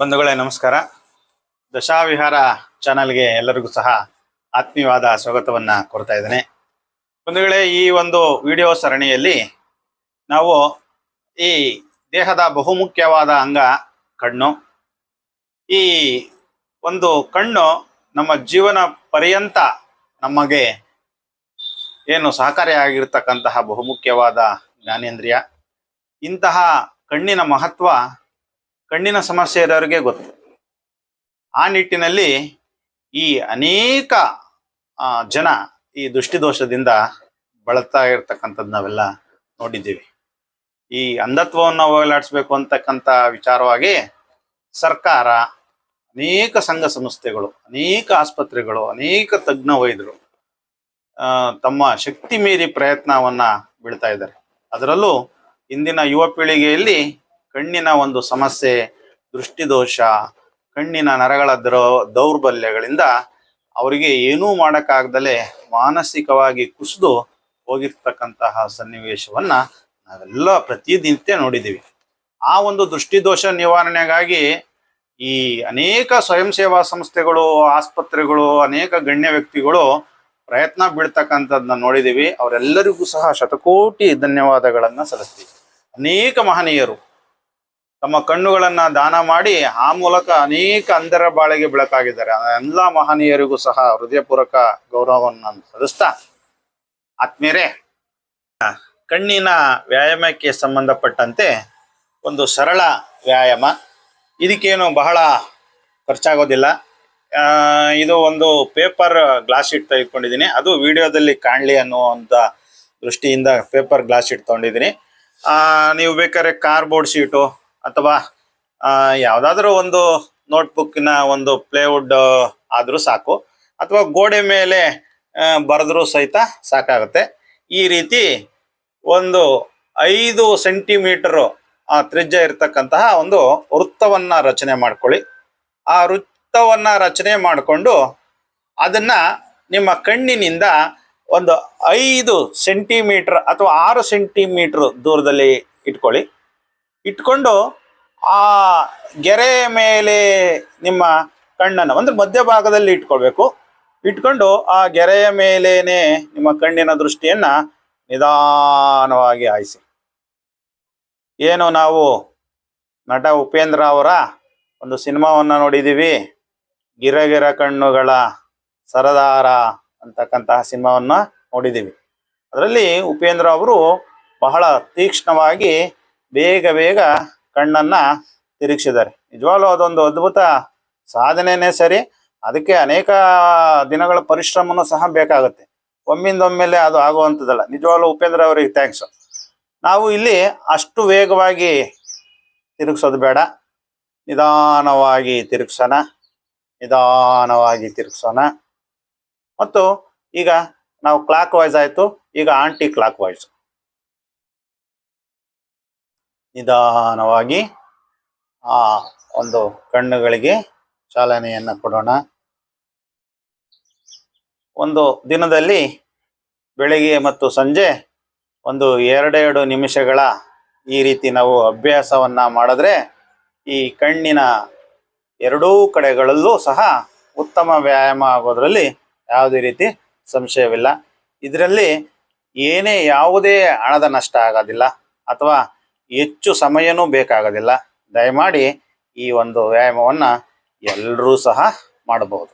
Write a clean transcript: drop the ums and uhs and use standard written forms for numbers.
ಬಂಧುಗಳೇ ನಮಸ್ಕಾರ. ದಶಾವಿಹಾರ ಚಾನಲ್ಗೆ ಎಲ್ಲರಿಗೂ ಸಹ ಆತ್ಮೀಯವಾದ ಸ್ವಾಗತವನ್ನ ಕೋರ್ತಾ ಇದ್ದೇನೆ. ಬಂಧುಗಳೇ, ಈ ಒಂದು ವಿಡಿಯೋ ಸರಣಿಯಲ್ಲಿ ನಾವು ಈ ದೇಹದ ಬಹುಮುಖ್ಯವಾದ ಅಂಗ ಕಣ್ಣು. ಈ ಒಂದು ಕಣ್ಣು ನಮ್ಮ ಜೀವನ ಪರ್ಯಂತ ನಮಗೆ ಏನು ಸಹಕಾರಿಯಾಗಿರ್ತಕ್ಕಂತಹ ಬಹುಮುಖ್ಯವಾದ ಜ್ಞಾನೇಂದ್ರಿಯ. ಇಂತಹ ಕಣ್ಣಿನ ಮಹತ್ವ ಕಣ್ಣಿನ ಸಮಸ್ಯೆ ಇರೋರಿಗೆ ಗೊತ್ತು. ಆ ನಿಟ್ಟಿನಲ್ಲಿ ಈ ಅನೇಕ ಜನ ಈ ದೃಷ್ಟಿದೋಷದಿಂದ ಬಳಲ್ತಾ ಇರ್ತಕ್ಕಂಥದ್ದು ನಾವೆಲ್ಲ ನೋಡಿದ್ದೀವಿ. ಈ ಅಂಧತ್ವವನ್ನು ಹೋಗಲಾಡಿಸ್ಬೇಕು ಅಂತಕ್ಕಂಥ ವಿಚಾರವಾಗಿ ಸರ್ಕಾರ, ಅನೇಕ ಸಂಘ ಸಂಸ್ಥೆಗಳು, ಅನೇಕ ಆಸ್ಪತ್ರೆಗಳು, ಅನೇಕ ತಜ್ಞ ವೈದ್ಯರು ತಮ್ಮ ಶಕ್ತಿ ಮೀರಿ ಪ್ರಯತ್ನವನ್ನ ಬೀಳ್ತಾ ಇದ್ದಾರೆ. ಅದರಲ್ಲೂ ಇಂದಿನ ಯುವ ಪೀಳಿಗೆಯಲ್ಲಿ ಕಣ್ಣಿನ ಒಂದು ಸಮಸ್ಯೆ, ದೃಷ್ಟಿದೋಷ, ಕಣ್ಣಿನ ನರಗಳ ದೌರ್ಬಲ್ಯಗಳಿಂದ ಅವರಿಗೆ ಏನೂ ಮಾಡೋಕ್ಕಾಗ್ದಲೇ ಮಾನಸಿಕವಾಗಿ ಕುಸಿದು ಹೋಗಿರ್ತಕ್ಕಂತಹ ಸನ್ನಿವೇಶವನ್ನ ನಾವೆಲ್ಲ ಪ್ರತಿನಿತ್ಯ ನೋಡಿದ್ದೀವಿ. ಆ ಒಂದು ದೃಷ್ಟಿದೋಷ ನಿವಾರಣೆಗಾಗಿ ಈ ಅನೇಕ ಸ್ವಯಂ ಸೇವಾ ಸಂಸ್ಥೆಗಳು, ಆಸ್ಪತ್ರೆಗಳು, ಅನೇಕ ಗಣ್ಯ ವ್ಯಕ್ತಿಗಳು ಪ್ರಯತ್ನ ಬೀಳ್ತಕ್ಕಂಥದ್ದನ್ನ ನೋಡಿದ್ದೀವಿ. ಅವರೆಲ್ಲರಿಗೂ ಸಹ ಶತಕೋಟಿ ಧನ್ಯವಾದಗಳನ್ನ ಸಲ್ಲಿಸ್ತೀವಿ. ಅನೇಕ ಮಹನೀಯರು ತಮ್ಮ ಕಣ್ಣುಗಳನ್ನ ದಾನ ಮಾಡಿ ಆ ಮೂಲಕ ಅನೇಕ ಅಂಧರ ಬಾಳಿಗೆ ಬೆಳಕಾಗಿದ್ದಾರೆ. ಎಲ್ಲ ಮಹನೀಯರಿಗೂ ಸಹ ಹೃದಯಪೂರ್ವಕ ಗೌರವವನ್ನು ಸಲ್ಲಿಸ್ತಾ, ಆತ್ಮೀಯರೇ, ಕಣ್ಣಿನ ವ್ಯಾಯಾಮಕ್ಕೆ ಸಂಬಂಧಪಟ್ಟಂತೆ ಒಂದು ಸರಳ ವ್ಯಾಯಾಮ. ಇದಕ್ಕೇನು ಬಹಳ ಖರ್ಚಾಗೋದಿಲ್ಲ. ಇದು ಒಂದು ಪೇಪರ್ ಗ್ಲಾಸ್ ಶೀಟ್ ತೆಗೆದುಕೊಂಡಿದ್ದೀನಿ. ಅದು ವಿಡಿಯೋದಲ್ಲಿ ಕಾಣಲಿ ಅನ್ನುವಂಥ ದೃಷ್ಟಿಯಿಂದ ಪೇಪರ್ ಗ್ಲಾಸ್ ಶೀಟ್ ತೊಗೊಂಡಿದ್ದೀನಿ. ನೀವು ಬೇಕಾದ್ರೆ ಕಾರ್ಬೋರ್ಡ್ ಶೀಟು ಅಥವಾ ಯಾವುದಾದ್ರೂ ಒಂದು ನೋಟ್ಬುಕ್ಕಿನ ಒಂದು ಪ್ಲೇವುಡ್ ಆದರೂ ಸಾಕು, ಅಥವಾ ಗೋಡೆ ಮೇಲೆ ಬರೆದ್ರೂ ಸಹಿತ ಸಾಕಾಗುತ್ತೆ. ಈ ರೀತಿ ಒಂದು 5 ಸೆಂಟಿಮೀಟರು ತ್ರಿಜ್ಯ ಇರತಕ್ಕಂತಹ ಒಂದು ವೃತ್ತವನ್ನು ರಚನೆ ಮಾಡ್ಕೊಳ್ಳಿ. ಆ ವೃತ್ತವನ್ನು ರಚನೆ ಮಾಡಿಕೊಂಡು ಅದನ್ನ ನಿಮ್ಮ ಕಣ್ಣಿನಿಂದ ಒಂದು 5 ಸೆಂಟಿಮೀಟರ್ ಅಥವಾ 6 ಸೆಂಟಿಮೀಟರ್ ದೂರದಲ್ಲಿ ಇಟ್ಕೊಳ್ಳಿ. ಇಟ್ಕೊಂಡು ಆ ಗೆರೆಯ ಮೇಲೆ ನಿಮ್ಮ ಕಣ್ಣನ್ನು ಒಂದು ಮಧ್ಯಭಾಗದಲ್ಲಿ ಇಟ್ಕೊಳ್ಬೇಕು. ಇಟ್ಕೊಂಡು ಆ ಗೆರೆಯ ಮೇಲೇನೆ ನಿಮ್ಮ ಕಣ್ಣಿನ ದೃಷ್ಟಿಯನ್ನ ನಿಧಾನವಾಗಿ ಹಾಯಿಸಿ. ಏನು ನಾವು ನಟ ಉಪೇಂದ್ರ ಅವರ ಒಂದು ಸಿನಿಮಾವನ್ನ ನೋಡಿದ್ದೀವಿ, ಗಿರಗಿರ ಕಣ್ಣುಗಳ ಸರದಾರ ಅಂತಕ್ಕಂತಹ ಸಿನಿಮಾವನ್ನ ನೋಡಿದ್ದೀವಿ. ಅದರಲ್ಲಿ ಉಪೇಂದ್ರ ಅವರು ಬಹಳ ತೀಕ್ಷ್ಣವಾಗಿ ಬೇಗ ಬೇಗ ಕಣ್ಣನ್ನ ತಿರುಗಿಸಿದ್ದಾರೆ. ನಿಜವಾಗ್ಲೂ ಅದೊಂದು ಅದ್ಭುತ ಸಾಧನೆನೇ ಸರಿ. ಅದಕ್ಕೆ ಅನೇಕ ದಿನಗಳ ಪರಿಶ್ರಮನೂ ಸಹ ಬೇಕಾಗುತ್ತೆ. ಒಮ್ಮಿಂದೊಮ್ಮೆಲೆ ಅದು ಆಗುವಂಥದ್ದಲ್ಲ. ನಿಜವಾಗ್ಲೂ ಉಪೇಂದ್ರ ಅವರಿಗೆ ಥ್ಯಾಂಕ್ಸ್. ನಾವು ಇಲ್ಲಿ ಅಷ್ಟು ವೇಗವಾಗಿ ತಿರುಗಿಸೋದು ಬೇಡ, ನಿಧಾನವಾಗಿ ತಿರುಗಿಸೋಣ, ನಿಧಾನವಾಗಿ ತಿರುಗಿಸೋಣ. ಮತ್ತು ಈಗ ನಾವು ಕ್ಲಾಕ್ ವೈಸ್ ಆಯಿತು, ಈಗ ಆಂಟಿ ಕ್ಲಾಕ್ ವೈಸ್. ನಿಧಾನವಾಗಿ ಆ ಒಂದು ಕಣ್ಣುಗಳಿಗೆ ಚಾಲನೆಯನ್ನು ಕೊಡೋಣ. ಒಂದು ದಿನದಲ್ಲಿ ಬೆಳಿಗ್ಗೆ ಮತ್ತು ಸಂಜೆ ಒಂದು 2 ನಿಮಿಷಗಳ ಈ ರೀತಿ ನಾವು ಅಭ್ಯಾಸವನ್ನ ಮಾಡಿದ್ರೆ ಈ ಕಣ್ಣಿನ ಎರಡೂ ಕಡೆಗಳಲ್ಲೂ ಸಹ ಉತ್ತಮ ವ್ಯಾಯಾಮ ಆಗೋದ್ರಲ್ಲಿ ಯಾವುದೇ ರೀತಿ ಸಂಶಯವಿಲ್ಲ. ಇದರಲ್ಲಿ ಯಾವುದೇ ಹಣದ ನಷ್ಟ ಆಗೋದಿಲ್ಲ ಅಥವಾ ಹೆಚ್ಚು ಸಮಯನೂ ಬೇಕಾಗೋದಿಲ್ಲ. ದಯಮಾಡಿ ಈ ಒಂದು ವ್ಯಾಯಾಮವನ್ನು ಎಲ್ಲರೂ ಸಹ ಮಾಡಬಹುದು.